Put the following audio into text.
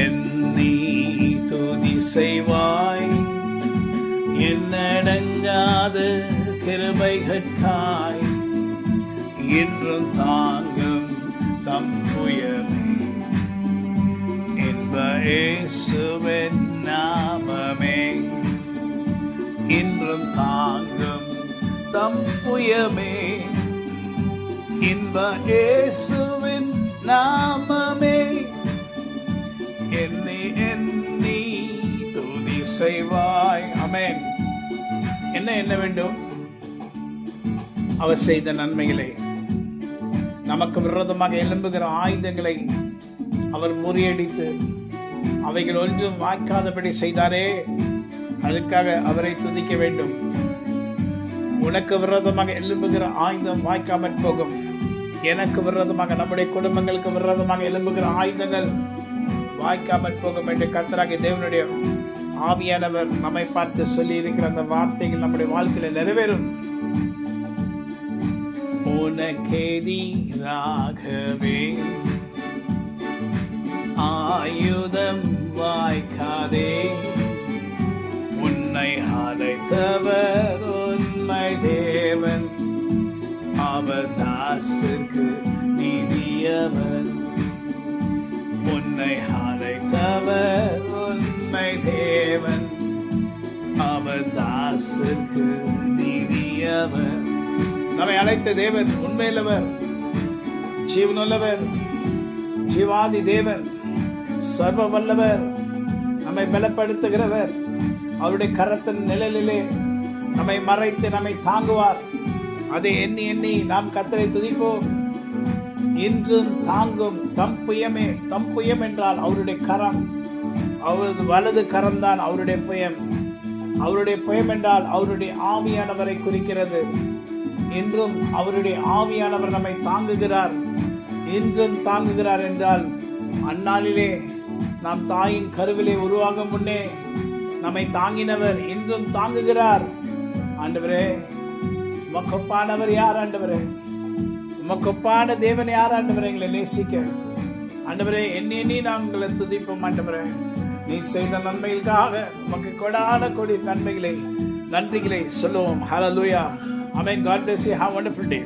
எண்ணி துதி செய்வாய், என்னடங்காத கிருபைகட்காய் இன்றும் தாங்கும் தம் புயமே. இன்ப இயேசுவின் நாமமே இன்றும் தாங்கும் தம் புயமே. இன்ப இயேசுவின் நாமமே எண்ணி எண்ணி துதி செய்வாய். ஆமென். என்ன வேண்டும்? அவர் செய்த நன்மைகளை, நமக்கு விரோதமாக எழும்புகிற ஆயுதங்களை அவர் முறியடித்து அவைகள் ஒன்றும் வாய்க்காதபடி செய்தாரே, அதுக்காக அவரை துதிக்க வேண்டும். உனக்கு விரோதமாக எழும்புகிற ஆயுதம் வாய்க்காமற் போகும். எனக்கு விரோதமாக, நம்முடைய குடும்பங்களுக்கு விரோதமாக எழும்புகிற ஆயுதங்கள் வாய்க்காமற் போகும் என்று கர்த்தராகிய தேவனுடைய ஆவியானவர் நம்மை பார்த்து சொல்லி இருக்கிற அந்த வார்த்தைகள் நம்முடைய வாழ்க்கையில நிறைவேறும். உனக்கெதிராகவே ஆயுதம் வாய்க்காதே, உன்னை அழைத்தவர் உண்மை தேவன், அவர் தாசுக்கு நீதியவர். உன்னை அழைத்தவர் உண்மை தேவன், அவர் தாசுக்கு நீதியவர். நம்மை அழைத்த தேவன் உண்மையுள்ளவர், ஜீவனுள்ளவர், ஜீவாதி தேவன், சர்வ வல்லவர், நம்மை பலப்படுத்துகிறவர். அவருடைய கரத்தின் நிழலிலே நம்மை மறைத்து நம்மை தாங்குவார். அதை எண்ணி எண்ணி நாம் கர்த்தரை துதிப்போம். இன்றும் தாங்கும் தம் புயமே. தம் புயம் என்றால் அவருடைய கரம், அவரது வலது கரம் தான் அவருடைய புயம். அவருடைய புயம் என்றால் அவருடைய ஆவியானவரை குறிக்கிறது. இன்றும் அவருடைய ஆவியானவர் நம்மை தாங்குகிறார். இன்றும் தாங்குகிறார் என்றால், அந்நாளிலே நாம் தாயின் கருவிலே உருவாகும் முன்னே நம்மை தாங்கினவர் இன்றும் தாங்குகிறார். ஆண்டவரே, உமக்கொப்பானவர் யார்? ஆண்டவரே, உமக்கொப்பான தேவன் யார்? ஆண்டவரே, எங்களை நேசிக்க. ஆண்டவரே, எண்ணி நாங்கள் துதிப்போம். ஆண்டவரே, நீ செய்த நன்மைகளுக்காக உமக்கு கொடான கொடி நன்மைகளை, நன்றிகளை சொல்லுவோம். ஹல்லேலூயா. Amen. God bless you. Have a wonderful day.